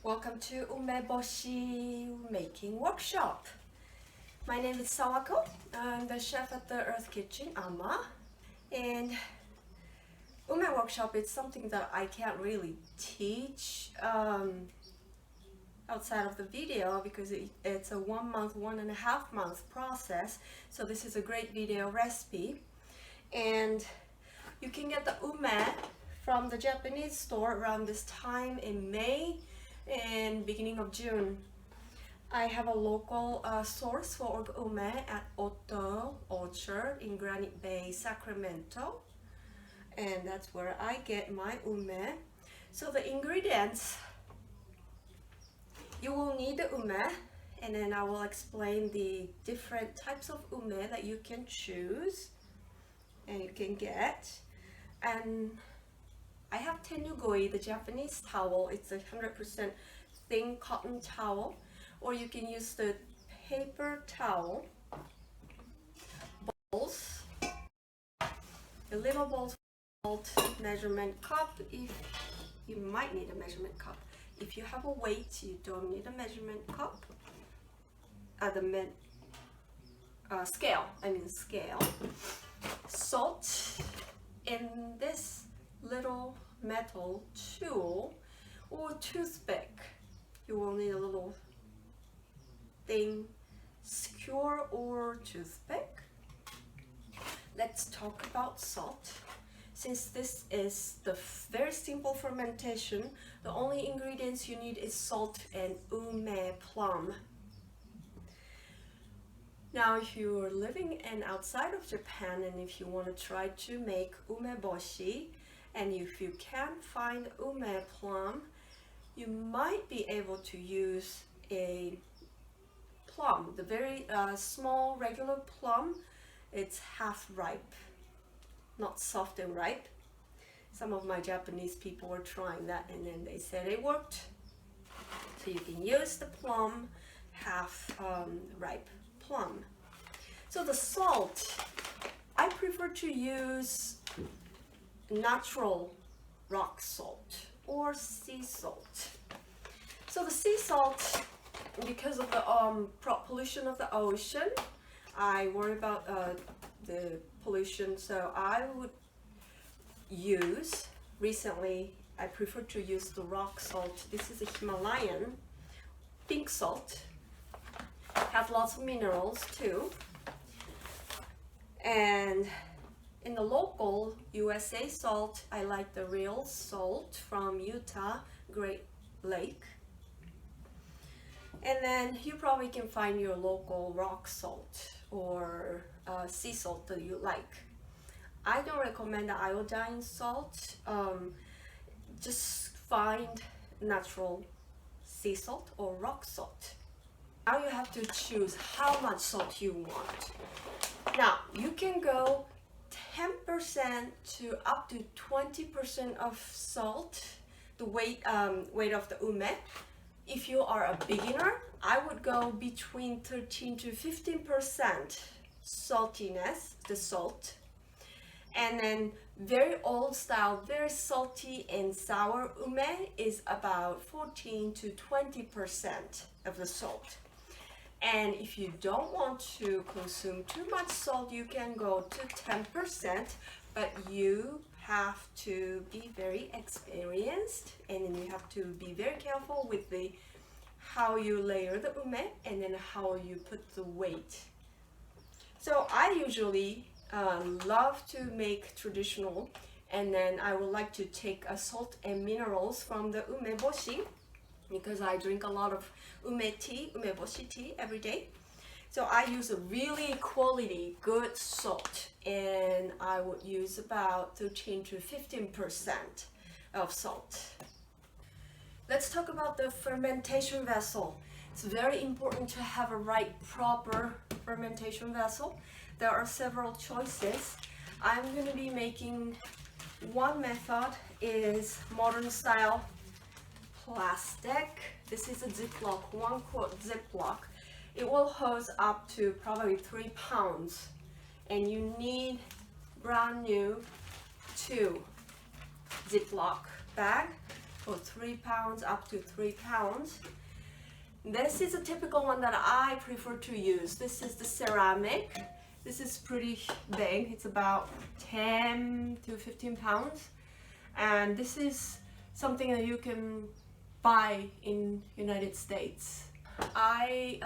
Welcome to Umeboshi making workshop. My name is Sawako. I'm the chef at the Earth Kitchen, Ama. And Ume workshop is something that I can't really teach outside of the video because it's a 1 month, 1.5 month process. So this is a great video recipe. And you can get the ume from the Japanese store around this time in May and beginning of June. I have a local source for ume at Otto Orchard in Granite Bay, Sacramento, and that's where I get my ume. So the ingredients, you will need the ume, and then I will explain the different types of ume that you can choose and you can get. And I have tenugoi, the Japanese towel. It's a 100% thin cotton towel, or you can use the paper towel. Bowls, the little bowls, measurement cup. If you might need a measurement cup. If you have a weight, you don't need a measurement cup. Scale. Salt in this little metal tool or toothpick. You will need a little thin skewer or toothpick. Let's talk about salt. Since this is the very simple fermentation, the only ingredients you need is salt and plum. Now, if you're living in outside of Japan and if you want to try to make umeboshi, and if you can't find plum, you might be able to use a plum, the very small regular plum. It's half ripe, not soft and ripe. Some of my Japanese people were trying that and then they said it worked. So you can use the plum, half ripe plum. So the salt, I prefer to use natural rock salt or sea salt. So the sea salt, because of the pollution of the ocean, I worry about the pollution, so I would use, recently I prefer to use the rock salt. This is a Himalayan pink salt. Has lots of minerals too. And in the local USA salt, I like the real salt from Utah, Great Lake. And then you probably can find your local rock salt or sea salt that you like. I don't recommend the iodine salt. Just find natural sea salt or rock salt. Now you have to choose how much salt you want. Now you can go 10% to up to 20% of salt, the weight of the ume. If you are a beginner, I would go between 13 to 15% saltiness, the salt. And then very old style, very salty and sour ume is about 14 to 20% of the salt. And if you don't want to consume too much salt, you can go to 10%, but you have to be very experienced, and then you have to be very careful with how you layer the ume and then how you put the weight. So I usually love to make traditional, and then I would like to take a salt and minerals from the umeboshi because I drink a lot of umeboshi tea every day. So I use a really quality good salt, and I would use about 13 to 15% of salt. Let's talk about the fermentation vessel. It's very important to have a right proper fermentation vessel. There are several choices. I'm going to be making one method is modern style plastic. This is a Ziploc, 1 quart Ziploc. It will hold up to probably 3 pounds, and you need brand new 2 Ziploc bag. or 3 pounds, up to 3 pounds. This is a typical one that I prefer to use. This is the ceramic. This is pretty big. It's about 10 to 15 pounds. And this is something that you can buy in United States. I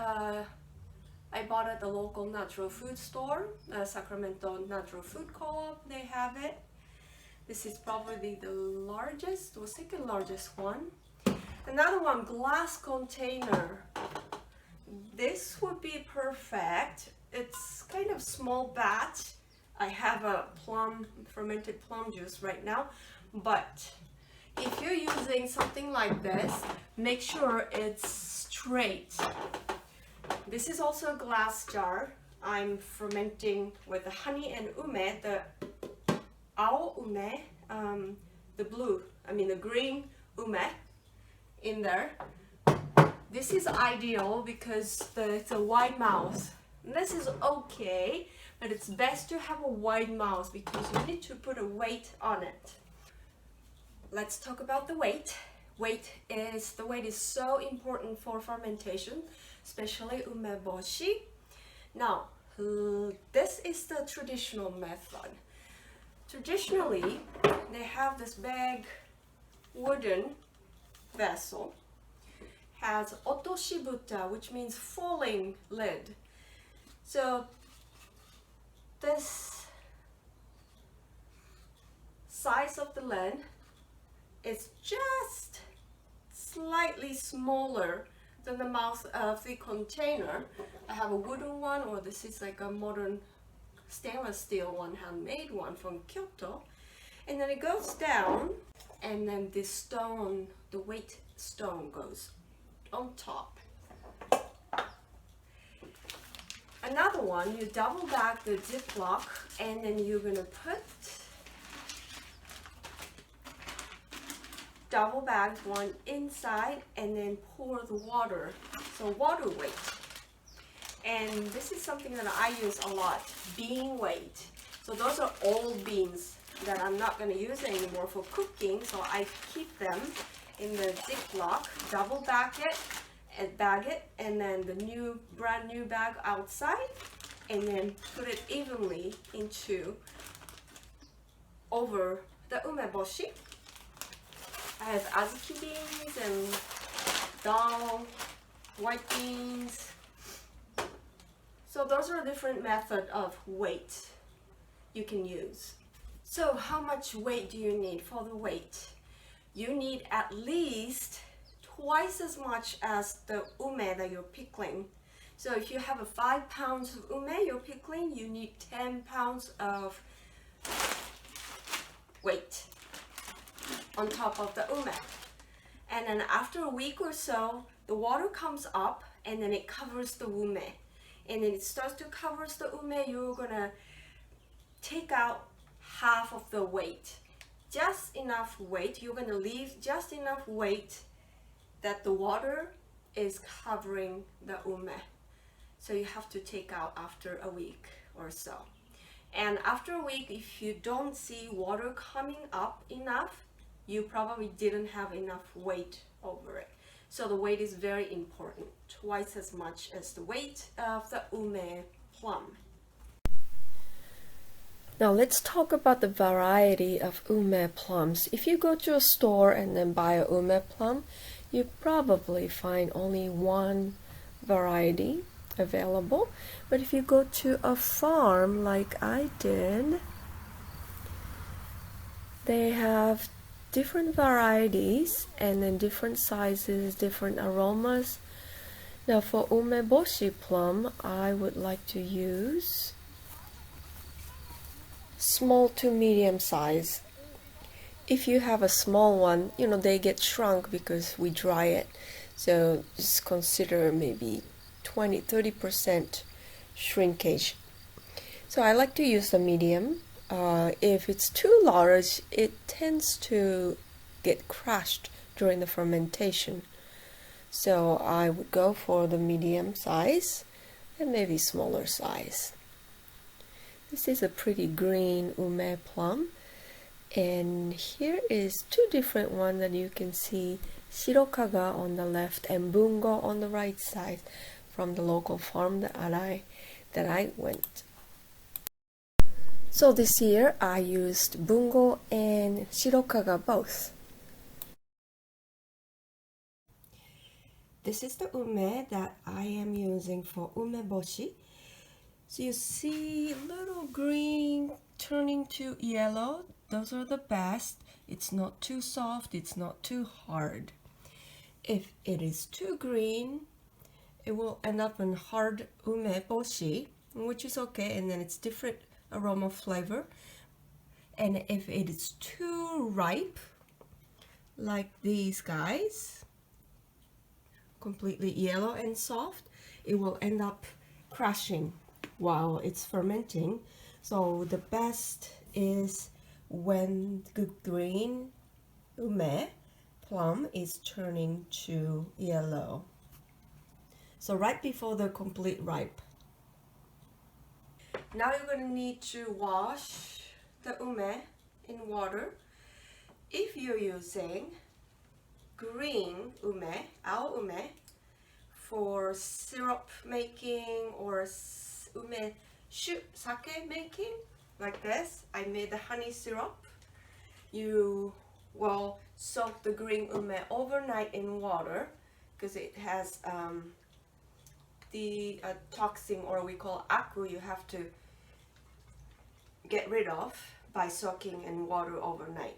bought at the local natural food store, Sacramento Natural Food Co-op. They have it. This is probably the largest or second largest one. Another one, glass container. This would be perfect. It's kind of small batch. I have a fermented plum juice right now, but if you're using something like this, make sure it's straight. This is also a glass jar. I'm fermenting with the honey and ume, the ao ume, the green ume in there. This is ideal because it's a wide mouth. This is okay, but it's best to have a wide mouth because you need to put a weight on it. Let's talk about the weight. The weight is so important for fermentation, especially umeboshi. Now, this is the traditional method. Traditionally, they have this big wooden vessel, has otoshibuta, which means falling lid. So this size of the lid is just slightly smaller than the mouth of the container. I have a wooden one, or this is like a modern stainless steel one, handmade one from Kyoto. And then it goes down, and then the weight stone goes on top. Another one, you double back the Ziploc, and then you're gonna put double bagged one inside, and then pour the water, so water weight. And this is something that I use a lot, bean weight. So those are old beans that I'm not going to use anymore for cooking, so I keep them in the Ziploc, double bag it, and then the brand new bag outside, and then put it evenly over the umeboshi. I have azuki beans and dal, white beans. So those are different methods of weight you can use. So how much weight do you need for the weight? You need at least twice as much as the ume that you're pickling. So if you have 5 pounds of ume you're pickling, you need 10 pounds of weight on top of the ume. And then after a week or so, the water comes up and then it covers the ume. And then it starts to cover the ume, you're gonna take out half of the weight. Just enough weight, you're gonna leave just enough weight that the water is covering the ume. So you have to take out after a week or so. And after a week, if you don't see water coming up enough, you probably didn't have enough weight over it. So the weight is very important, twice as much as the weight of the ume plum. Now let's talk about the variety of ume plums. If you go to a store and then buy a ume plum, you probably find only one variety available. But if you go to a farm like I did, they have different varieties and then different sizes, different aromas. Now for umeboshi plum, I would like to use small to medium size. If you have a small one, they get shrunk because we dry it. So just consider maybe 20-30% shrinkage. So I like to use the medium. If it's too large, it tends to get crushed during the fermentation. So I would go for the medium size and maybe smaller size. This is a pretty green ume plum. And here is two different ones that you can see, Shirokaga on the left and Bungo on the right side from the local farm that I went. So this year I used Bungo and Shirokaga both. This is the ume that I am using for umeboshi. So you see little green turning to yellow. Those are the best. It's not too soft, it's not too hard. If it is too green, it will end up in hard umeboshi, which is okay, and then it's different aroma flavor. And if it is too ripe, like these guys, completely yellow and soft, it will end up crashing while it's fermenting. So the best is when the green ume plum is turning to yellow. So right before the complete ripe. Now you're going to need to wash the ume in water. If you're using green ume, our ume, for syrup making or ume sake making, like this, I made the honey syrup. You will soak the green ume overnight in water because it has the toxin, or we call aku, you have to get rid of by soaking in water overnight.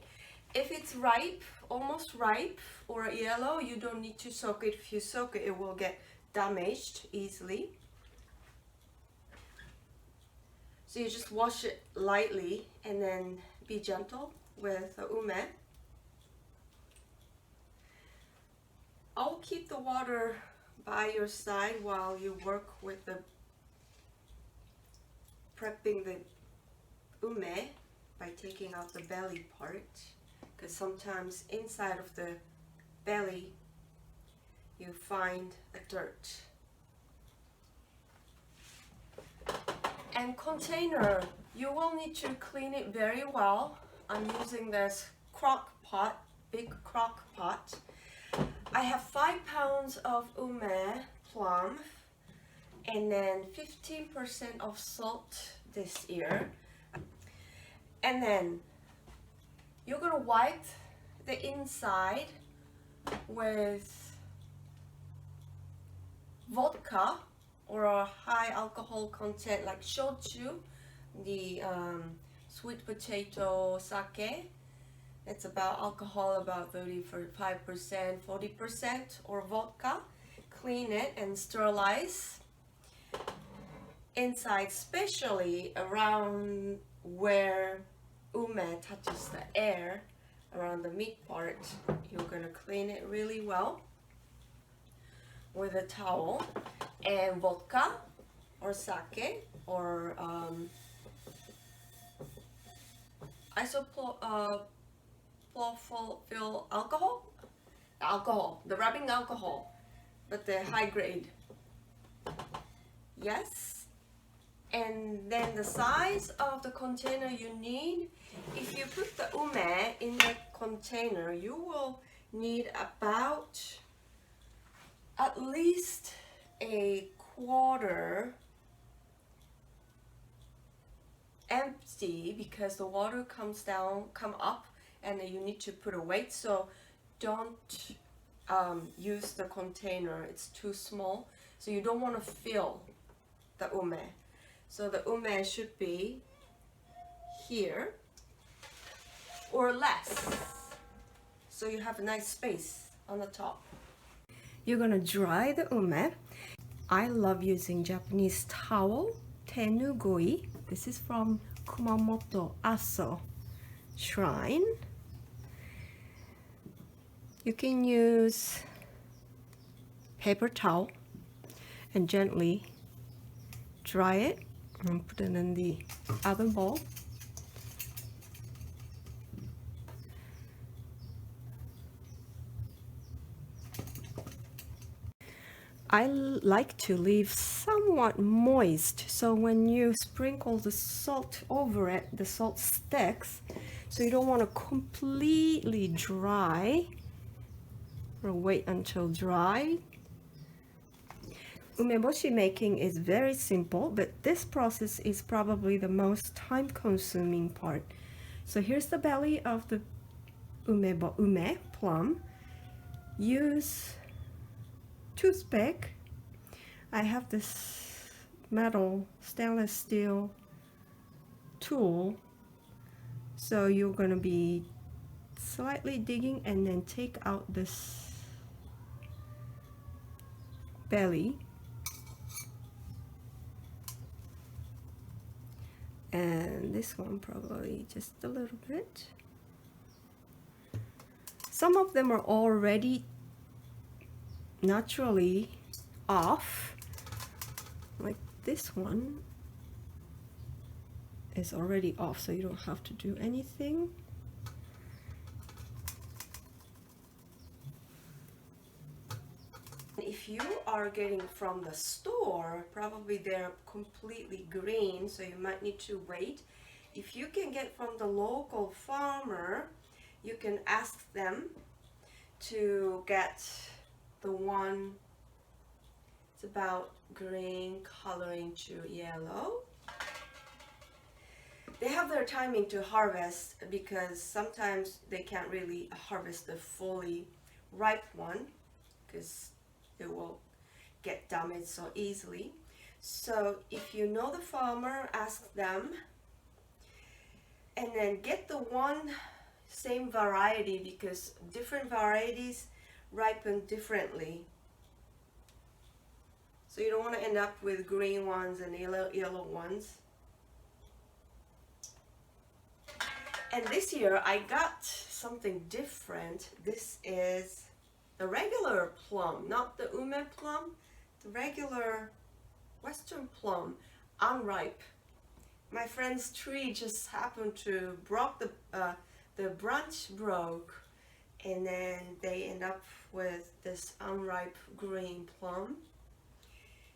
If it's ripe, almost ripe, or yellow, you don't need to soak it. If you soak it, it will get damaged easily. So you just wash it lightly and then be gentle with the ume. I'll keep the water by your side while you work with the prepping the ume by taking out the belly part, because sometimes inside of the belly you find a dirt. And container, you will need to clean it very well. I'm using this crock pot, big crock pot. I have 5 pounds of ume plum and then 15% of salt this year. And then you're gonna wipe the inside with vodka or a high alcohol content like shochu, the sweet potato sake. It's about alcohol about 35%, 40%, or vodka. Clean it and sterilize inside, especially around where ume touches the air, around the meat part. You're gonna clean it really well with a towel and vodka or sake or isopropyl alcohol, the rubbing alcohol, but the high grade. Yes. And then the size of the container you need, if you put the ume in the container, you will need about at least a quarter empty, because the water come up, and you need to put a weight. So don't use the container, it's too small. So you don't want to fill the ume. So the ume should be here or less, so you have a nice space on the top. You're gonna dry the ume. I love using Japanese towel, tenugoi. This is from Kumamoto Aso Shrine. You can use paper towel and gently dry it and put it in the other bowl. I like to leave somewhat moist, so when you sprinkle the salt over it, the salt sticks. So you don't want to completely dry, or wait until dry. Umeboshi making is very simple, but this process is probably the most time-consuming part. So here's the belly of the ume plum. Use toothpick. I have this metal stainless steel tool, so you're going to be slightly digging and then take out this belly, and this one probably just a little bit. Some of them are already naturally off, like this one is already off, so you don't have to do anything. If you are getting from the store, probably they're completely green, so you might need to wait. If you can get from the local farmer, you can ask them to get the one, it's about green coloring to yellow. They have their timing to harvest because sometimes they can't really harvest the fully ripe one because it will get damaged so easily. So if you know the farmer, ask them, and then get the one same variety because different varieties ripen differently. So you don't want to end up with green ones and yellow ones. And this year I got something different. This is the regular plum, not the ume plum, the regular western plum, unripe. My friend's tree just happened to the branch broke, and then they end up with this unripe green plum.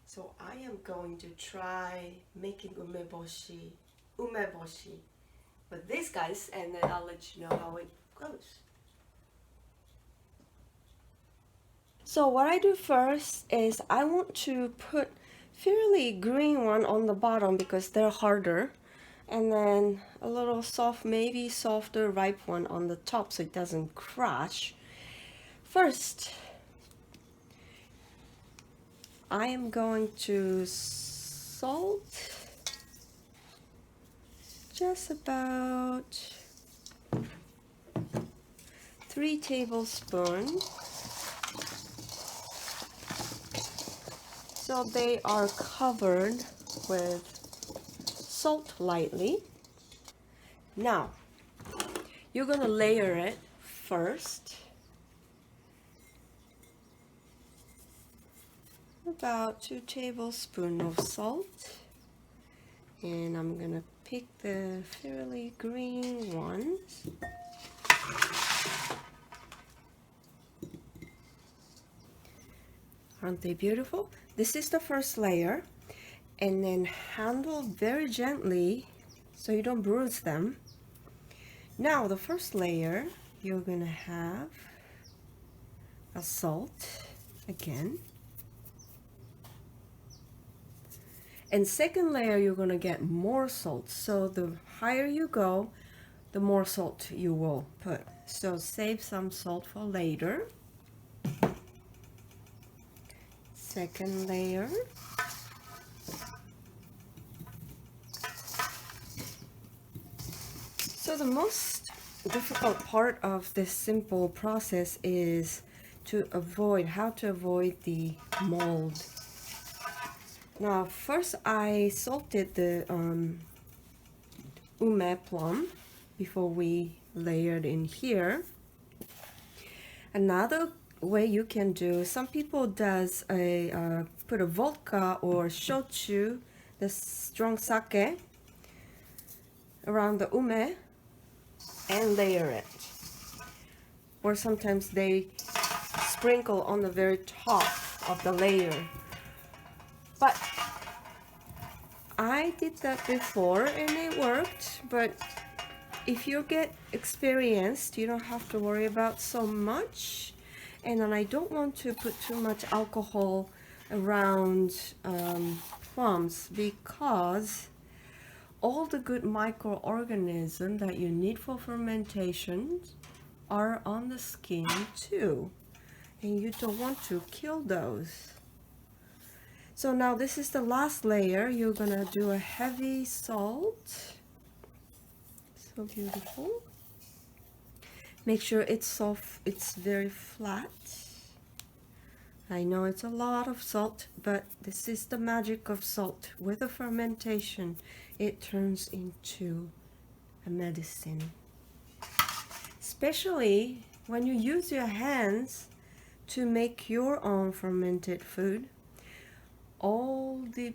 So I am going to try making umeboshi with these guys, and then I'll let you know how it goes. So what I do first is I want to put fairly green one on the bottom because they're harder, and then a little soft, maybe softer ripe one on the top so it doesn't crash. First, I am going to salt just about 3 tablespoons. So they are covered with salt lightly. Now, you're gonna layer it first. About 2 tablespoons of salt. And I'm gonna pick the fairly green ones. Aren't they beautiful? This is the first layer, and then handle very gently so you don't bruise them. Now the first layer, you're gonna have a salt again, and second layer you're gonna get more salt. So the higher you go, the more salt you will put. So save some salt for later. Second layer. So the most difficult part of this simple process is how to avoid the mold. Now first I salted the ume plum before we layered in here. Another way you can do, some people does put a vodka or shochu, the strong sake, around the ume and layer it, or sometimes they sprinkle on the very top of the layer. But I did that before and it worked, but if you get experienced, you don't have to worry about so much. And then I don't want to put too much alcohol around plums, because all the good microorganisms that you need for fermentation are on the skin too, and you don't want to kill those. So now this is the last layer. You're gonna do a heavy salt. So beautiful. Make sure it's soft, it's very flat. I know it's a lot of salt, but this is the magic of salt. With the fermentation, it turns into a medicine. Especially when you use your hands to make your own fermented food, all the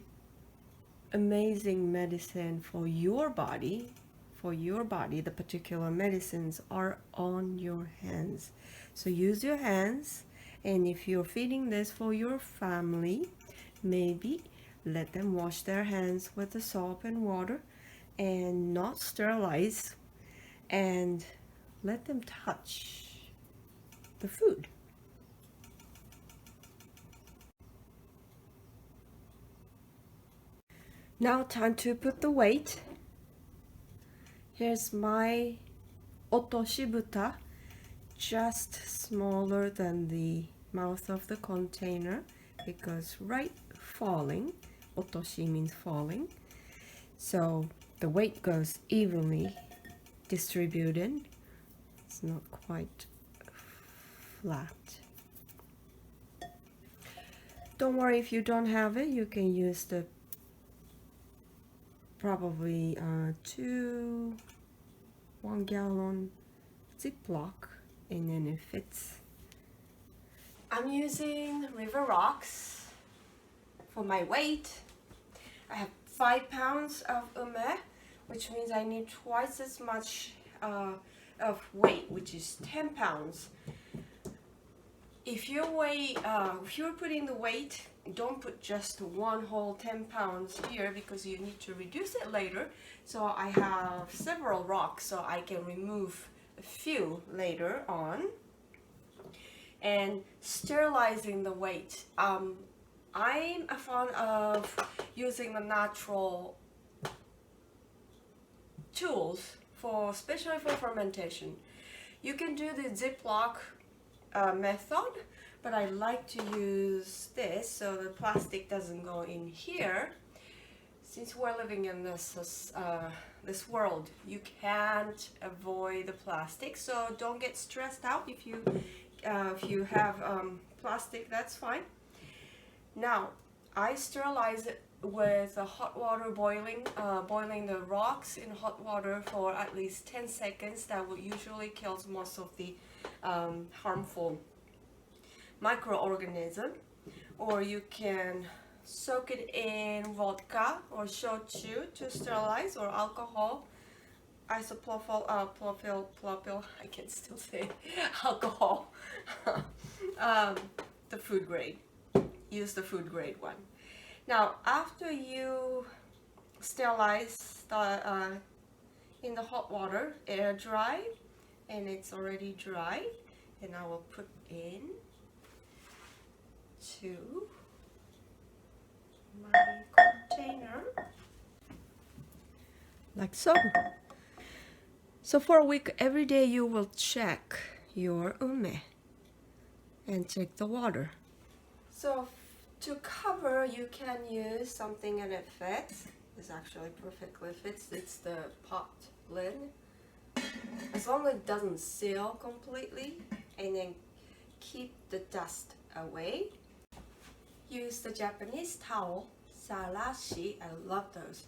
amazing medicine for your body, the particular medicines are on your hands. So use your hands, and if you're feeding this for your family, maybe let them wash their hands with the soap and water and not sterilize, and let them touch the food. Now time to put the weight. Here's my otoshibuta, just smaller than the mouth of the container. It goes right falling. Otoshi means falling. So the weight goes evenly distributed. It's not quite flat. Don't worry if you don't have it. You can use the probably 1 gallon Ziploc, and then it fits. I'm using river rocks for my weight. I have 5 pounds of ume, which means I need twice as much of weight, which is 10 pounds. If you're putting the weight, don't put just one whole 10 pounds here, because you need to reduce it later. So I have several rocks, so I can remove a few later on. And sterilizing the weight. I'm a fan of using the natural tools, especially for fermentation. You can do the Ziploc method, but I like to use this so the plastic doesn't go in here. Since we're living in this world, you can't avoid the plastic, so don't get stressed out if you have plastic. That's fine. Now I sterilize it with hot water, boiling the rocks in hot water for at least 10 seconds. That will usually kills most of the harmful microorganism. Or you can soak it in vodka or shochu to sterilize, or alcohol, isopropyl, I can still say alcohol. The food grade. Use the food grade one. Now, after you sterilize in the hot water, air dry, and it's already dry, and I will put in to my container like so. So for a week, every day you will check your ume and check the water. So to cover, you can use something and it fits. This actually perfectly fits. It's the pot lid. As long as it doesn't seal completely, and then keep the dust away. Use the Japanese towel, sarashi. I love those.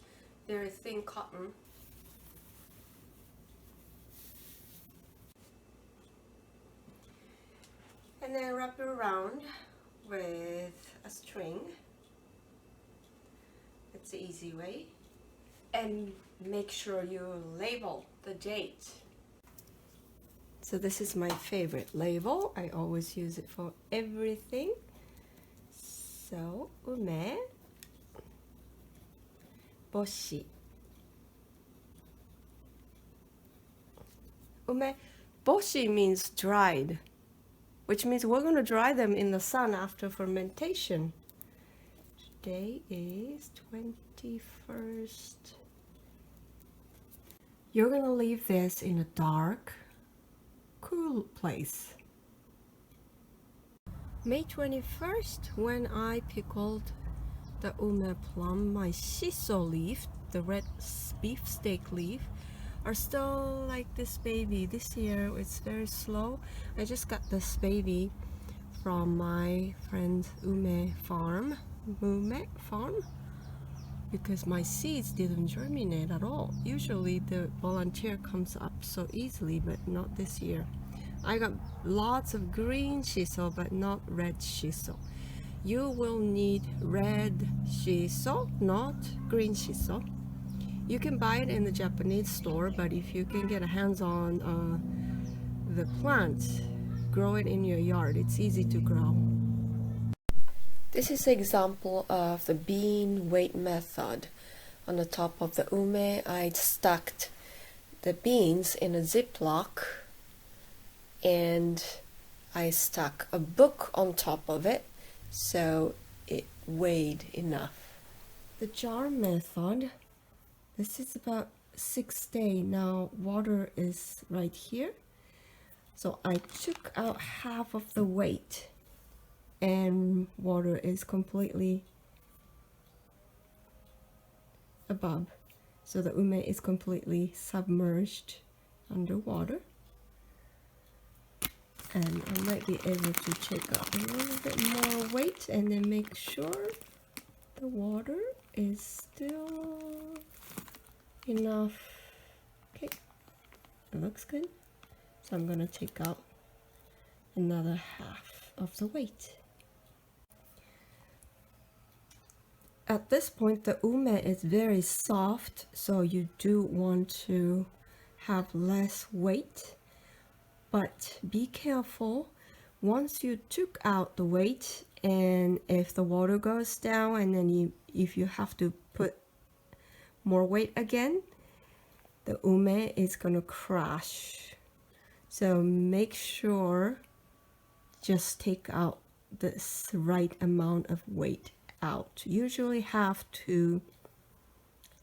They're thin cotton. And then wrap it around with a string. It's the easy way. And make sure you label the date. So this is my favorite label. I always use it for everything. So, Umeboshi. Umeboshi means dried, which means we're going to dry them in the sun after fermentation. Today is 21st. You're going to leave this in a dark, cool place. May 21st, when I pickled the ume plum, my shiso leaf, the red beef steak leaf, are still like this baby. This year it's very slow. I just got this baby from my friend Mume Farm, because my seeds didn't germinate at all. Usually the volunteer comes up so easily, but not this year. I got lots of green shiso, but not red shiso. You will need red shiso, not green shiso. You can buy it in the Japanese store, but if you can get a hands on the plant, grow it in your yard. It's easy to grow. This is an example of the bean weight method. On the top of the ume, I stuck the beans in a Ziploc, and I stuck a book on top of it so it weighed enough. The jar method, this is about 6 days. Now water is right here. So I took out half of the weight and water is completely above. So the ume is completely submerged underwater. And I might be able to take out a little bit more weight and then make sure the water is still enough. Okay, it looks good. So I'm gonna take out another half of the weight. At this point, the ume is very soft, so you do want to have less weight. But be careful, once you took out the weight, and if the water goes down and then if you have to put more weight again, the ume is going to crash. So make sure just take out this right amount of weight out. Usually half to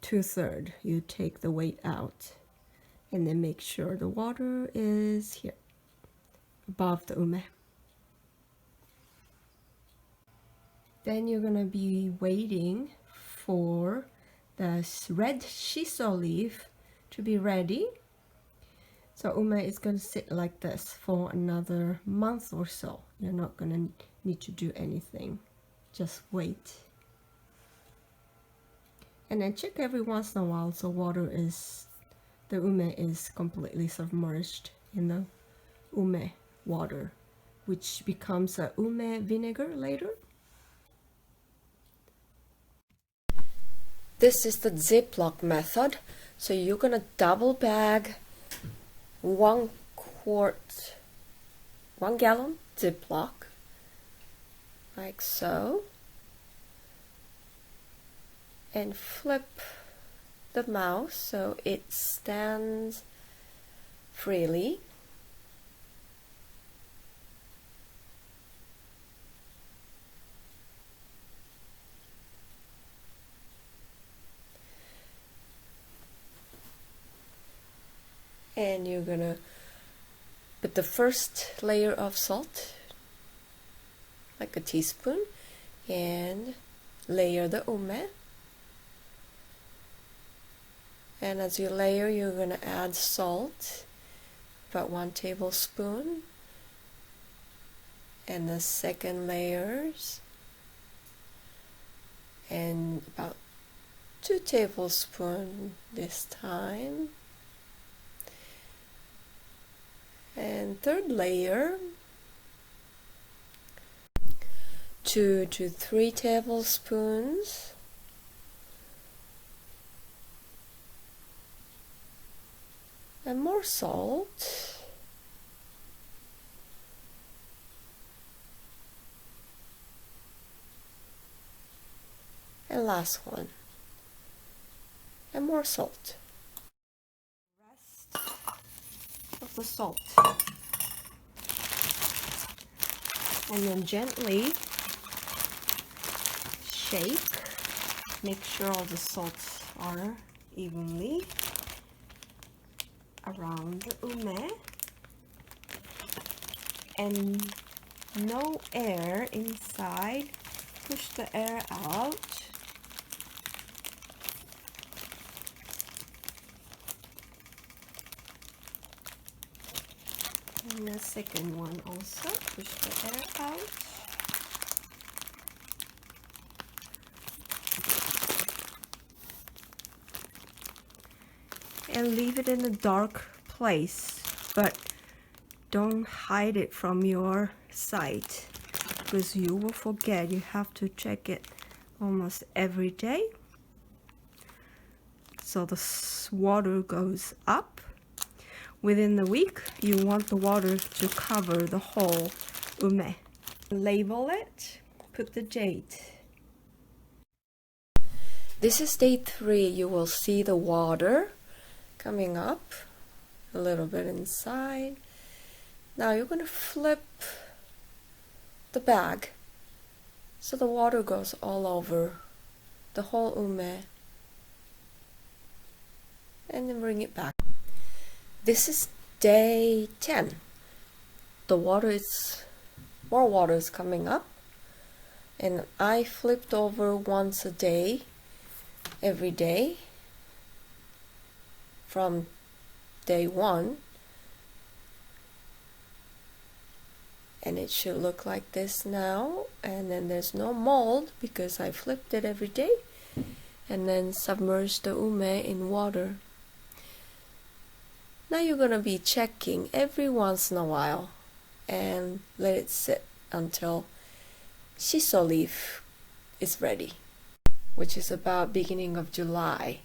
2/3 you take the weight out, and then make sure the water is here above the ume. Then you're gonna be waiting for the red shiso leaf to be ready. So ume is gonna sit like this for another month or so. You're not gonna need to do anything, just wait. And then check every once in a while so the ume is completely submerged in the ume water, which becomes a ume vinegar later. This is the Ziploc method. So you're gonna double bag 1 gallon Ziploc, like so, and flip the mouth so it stands freely. And you're gonna put the first layer of salt, like a teaspoon, and layer the ume. And as you layer, you're gonna add salt, about 1 tablespoon, and the second layers, and about 2 tablespoons this time. And third layer, 2 to 3 tablespoons. And more salt. And last one. And more salt. the salt. And then gently shake. Make sure all the salts are evenly around the ume. And no air inside. Push the air out. And the second one also, push the air out. And leave it in a dark place, but don't hide it from your sight, because you will forget. You have to check it almost every day. So the water goes up. Within the week, you want the water to cover the whole ume. Label it, put the date. This is day 3. You will see the water coming up a little bit inside. Now you're going to flip the bag so the water goes all over the whole ume, and then bring it back. This is day 10. The more water is coming up, and I flipped over once a day, every day from day 1, and it should look like this now. And then there's no mold because I flipped it every day, and then submerged the ume in water. Now you're going to be checking every once in a while and let it sit until shiso leaf is ready, which is about beginning of July.